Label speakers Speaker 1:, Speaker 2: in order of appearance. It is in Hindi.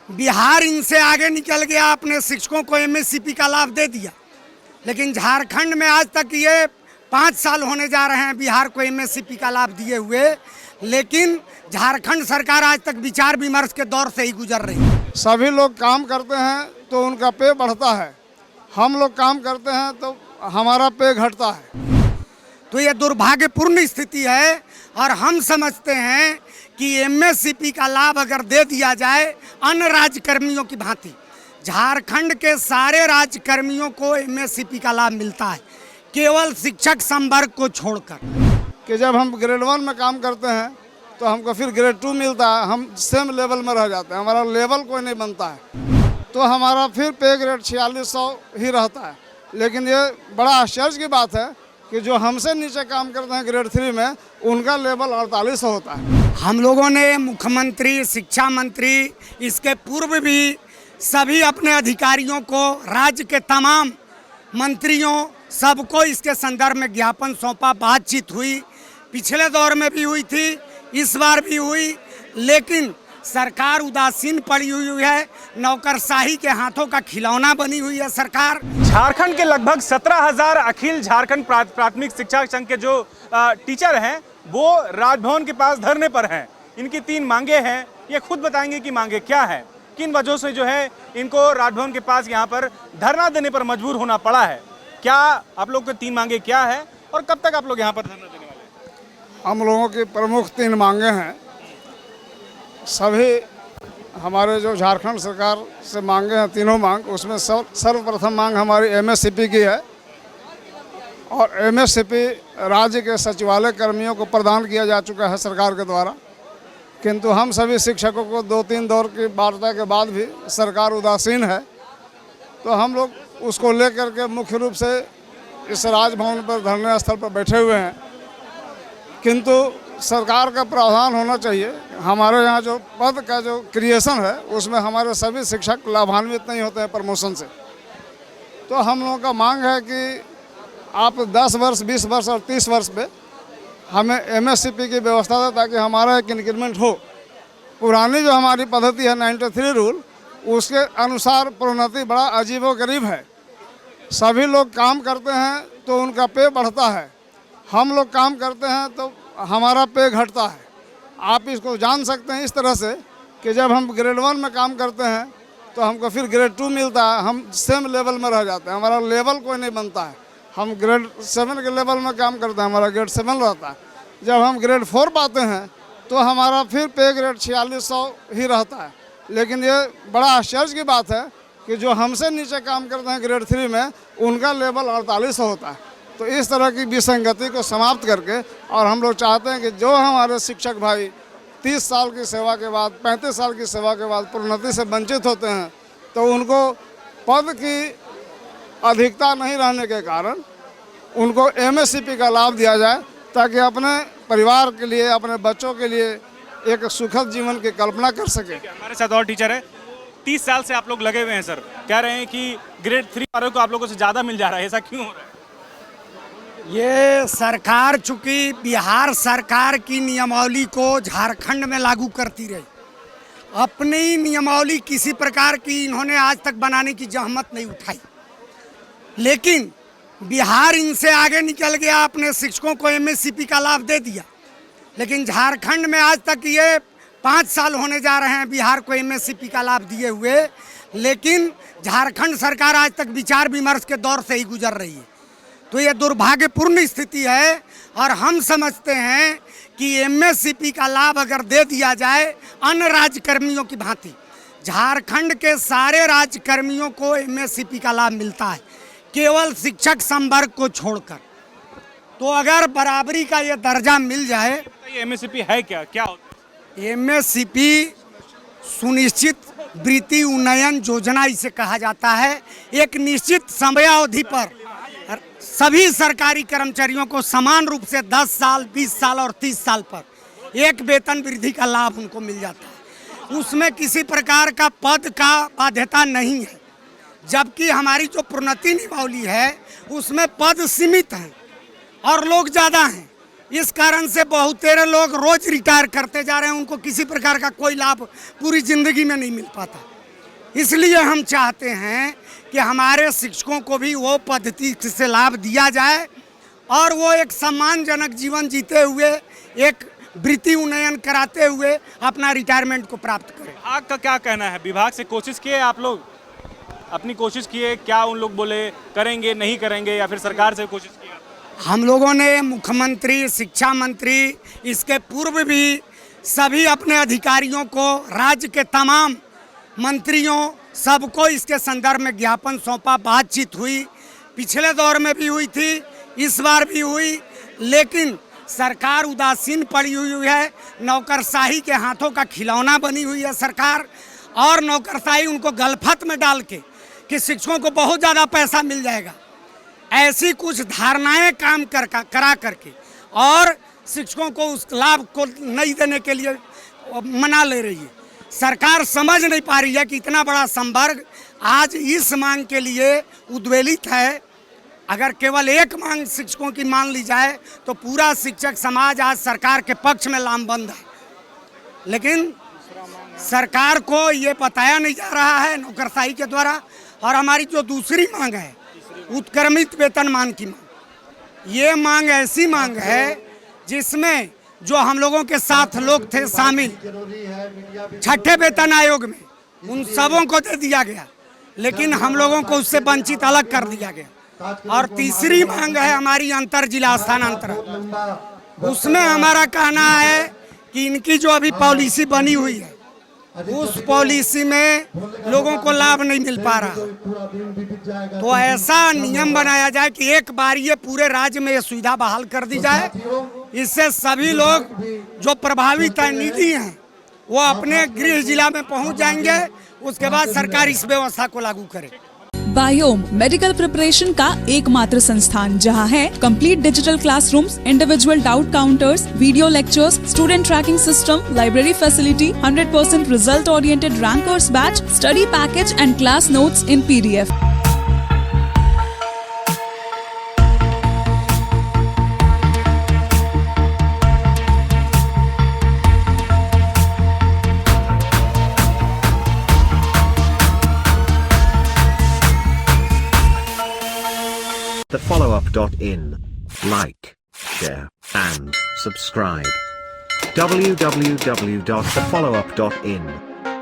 Speaker 1: बिहार इनसे आगे निकल गया, अपने शिक्षकों को एमएससीपी का लाभ दे दिया। लेकिन झारखंड में आज तक ये 5 साल होने जा रहे हैं बिहार को एमएससीपी का लाभ दिए हुए, लेकिन झारखंड सरकार आज तक विचार विमर्श के दौर से ही गुजर रही है।
Speaker 2: सभी लोग काम करते हैं तो उनका पे बढ़ता है, हम लोग काम करते हैं तो हमारा पे घटता है।
Speaker 1: तो ये दुर्भाग्यपूर्ण स्थिति है और हम समझते हैं कि एमएससीपी का लाभ अगर दे दिया जाए अन्य राज्यकर्मियों की भांति, झारखंड के सारे राज्यकर्मियों को एमएससीपी का लाभ मिलता है, केवल शिक्षक संवर्ग को छोड़कर।
Speaker 2: कि जब हम ग्रेड 1 में काम करते हैं तो हमको फिर ग्रेड 2 मिलता है, हम सेम लेवल में रह जाते हैं, हमारा लेवल कोई नहीं बनता है, तो हमारा फिर पे ग्रेड 4600 ही रहता है। लेकिन ये बड़ा आश्चर्य की बात है कि जो हमसे नीचे काम करते हैं ग्रेड 3 में, उनका लेवल 4800 होता है।
Speaker 1: हम लोगों ने मुख्यमंत्री, शिक्षा मंत्री, इसके पूर्व भी सभी अपने अधिकारियों को, राज्य के तमाम मंत्रियों, सबको इसके संदर्भ में ज्ञापन सौंपा, बातचीत हुई, पिछले दौर में भी हुई थी, इस बार भी हुई, लेकिन सरकार उदासीन पड़ी हुई है, नौकरशाही के हाथों का खिलौना बनी हुई है सरकार।
Speaker 3: झारखंड के लगभग 17,000 अखिल झारखंड प्राथमिक शिक्षा संघ के जो टीचर हैं वो राजभवन के पास धरने पर हैं। इनकी 3 मांगे हैं, ये खुद बताएंगे कि मांगे क्या है, किन वजहों से जो है इनको राजभवन के पास यहाँ पर धरना देने पर मजबूर होना पड़ा है। क्या आप लोग की 3 मांगे क्या है और कब तक आप लोग यहाँ पर धरना देने वाले हैं?
Speaker 2: हम लोगों की प्रमुख 3 मांगे हैं। सभी हमारे जो झारखंड सरकार से मांगे हैं, तीनों मांग, उसमें सर्वप्रथम मांग हमारी एमएससीपी की है और एमएससीपी राज्य के सचिवालय कर्मियों को प्रदान किया जा चुका है सरकार के द्वारा, किंतु हम सभी शिक्षकों को 2-3 दौर की वार्ता के बाद भी सरकार उदासीन है, तो हम लोग उसको लेकर के मुख्य रूप से इस राजभवन पर धरने स्थल पर बैठे हुए हैं। किंतु सरकार का प्रावधान होना चाहिए, हमारे यहाँ जो पद का जो क्रिएशन है उसमें हमारे सभी शिक्षक लाभान्वित नहीं होते हैं प्रमोशन से। तो हम लोगों का मांग है कि आप 10 वर्ष, 20 वर्ष और 30 वर्ष पे हमें एमएससीपी की व्यवस्था दें ताकि हमारा एक इंक्रीमेंट हो। पुरानी जो हमारी पद्धति है 93 रूल, उसके अनुसार प्रोन्नति बड़ा अजीबोगरीब है। सभी लोग काम करते हैं तो उनका पे बढ़ता है, हम लोग काम करते हैं तो हमारा पे घटता है। आप इसको जान सकते हैं इस तरह से कि जब हम ग्रेड 1 में काम करते हैं तो हमको फिर ग्रेड 2 मिलता है, हम सेम लेवल में रह जाते हैं, हमारा लेवल कोई नहीं बनता है। हम ग्रेड 7 के लेवल में काम करते हैं, हमारा ग्रेड 7 रहता है। जब हम ग्रेड 4 पाते हैं तो हमारा फिर पे ग्रेड 4600 ही रहता है। लेकिन ये बड़ा आश्चर्य की बात है कि जो हमसे नीचे काम करते हैं ग्रेड 3 में, उनका लेवल 4800 होता है। तो इस तरह की विसंगति को समाप्त करके, और हम लोग चाहते हैं कि जो हमारे शिक्षक भाई 30 साल की सेवा के बाद, 35 साल की सेवा के बाद प्रोन्नति से वंचित होते हैं, तो उनको पद की अधिकता नहीं रहने के कारण उनको एमएससीपी का लाभ दिया जाए ताकि अपने परिवार के लिए, अपने बच्चों के लिए एक सुखद जीवन की कल्पना कर सके।
Speaker 3: हमारे साथ और टीचर है, 30 साल से आप लोग लगे हुए हैं सर, कह रहे हैं कि ग्रेड 3 वालों को आप लोगों से ज़्यादा मिल जा रहा है, ऐसा क्यों हो रहा है?
Speaker 1: ये सरकार चूंकि बिहार सरकार की नियमावली को झारखंड में लागू करती रही, अपनी नियमावली किसी प्रकार की इन्होंने आज तक बनाने की जहमत नहीं उठाई, लेकिन बिहार इनसे आगे निकल गया, अपने शिक्षकों को एमएससीपी का लाभ दे दिया। लेकिन झारखंड में आज तक ये 5 साल होने जा रहे हैं बिहार को एमएससीपी का लाभ दिए हुए, लेकिन झारखंड सरकार आज तक विचार विमर्श के दौर से ही गुजर रही है। तो ये दुर्भाग्यपूर्ण स्थिति है और हम समझते हैं कि एमएससीपी का लाभ अगर दे दिया जाए अन्य राज्यकर्मियों की भांति, झारखंड के सारे राज्यकर्मियों को एमएससीपी का लाभ मिलता है, केवल शिक्षक संवर्ग को छोड़कर। तो अगर बराबरी का ये दर्जा मिल जाए,
Speaker 3: ये एमएससीपी है क्या, क्या होता है?
Speaker 1: एमएससीपी सुनिश्चित वृत्ति उन्नयन योजना इसे कहा जाता है। एक निश्चित समयावधि पर सभी सरकारी कर्मचारियों को समान रूप से 10 साल, 20 साल और 30 साल पर एक वेतन वृद्धि का लाभ उनको मिल जाता है। उसमें किसी प्रकार का पद का बाध्यता नहीं है, जबकि हमारी जो प्रोन्नति नियमावली है उसमें पद सीमित हैं और लोग ज़्यादा हैं, इस कारण से बहुतेरे लोग रोज रिटायर करते जा रहे हैं, उनको किसी प्रकार का कोई लाभ पूरी जिंदगी में नहीं मिल पाता। इसलिए हम चाहते हैं कि हमारे शिक्षकों को भी वो पद्धति से लाभ दिया जाए और वो एक सम्मानजनक जीवन जीते हुए, एक वृत्ति उन्नयन कराते हुए अपना रिटायरमेंट को प्राप्त करें।
Speaker 3: आपका क्या कहना है? विभाग से कोशिश किए आप लोग, अपनी कोशिश किए, क्या उन लोग बोले करेंगे नहीं करेंगे, या फिर सरकार से कोशिश किया?
Speaker 1: हम लोगों ने मुख्यमंत्री, शिक्षा मंत्री, इसके पूर्व भी सभी अपने अधिकारियों को, राज्य के तमाम मंत्रियों, सबको इसके संदर्भ में ज्ञापन सौंपा, बातचीत हुई, पिछले दौर में भी हुई थी, इस बार भी हुई, लेकिन सरकार उदासीन पड़ी हुई है। नौकरशाही के हाथों का खिलौना बनी हुई है सरकार, और नौकरशाही उनको गलफत में डाल के कि शिक्षकों को बहुत ज़्यादा पैसा मिल जाएगा, ऐसी कुछ धारणाएं काम करा करके और शिक्षकों को उस लाभ को नहीं देने के लिए मना ले रही है। सरकार समझ नहीं पा रही है कि इतना बड़ा संवर्ग आज इस मांग के लिए उद्वेलित है। अगर केवल एक मांग शिक्षकों की मान ली जाए तो पूरा शिक्षक समाज आज सरकार के पक्ष में लामबंद है, लेकिन सरकार को ये बताया नहीं जा रहा है नौकरशाही के द्वारा। और हमारी जो दूसरी मांग है, उत्क्रमित वेतनमान की मांग, ये मांग ऐसी मांग है जिसमें जो हम लोगों के साथ लोग थे शामिल छठे वेतन आयोग में, उन सबों को दे दिया गया, लेकिन हम लोगों को उससे वंचित अलग कर दिया गया। और तीसरी मांग है हमारी अंतर जिला स्थानांतरण। उसमें हमारा कहना है कि इनकी जो अभी पॉलिसी बनी हुई है, उस पॉलिसी में लोगों को लाभ नहीं मिल पा रहा, तो ऐसा नियम बनाया जाए कि एक बार ये पूरे राज्य में ये सुविधा बहाल कर दी जाए। इससे सभी लोग जो प्रभावित है, निधि हैं, वो अपने गृह जिला में पहुंच जाएंगे। उसके बाद सरकार इस व्यवस्था को लागू करे।
Speaker 4: बायोम मेडिकल प्रिपरेशन का एकमात्र संस्थान जहां है complete digital classrooms, individual doubt counters, video lectures, student tracking system, library facility, 100% result oriented rankers batch, study package and class notes in PDF।
Speaker 5: thefollowup.in. Like, share, and subscribe. www.thefollowup.in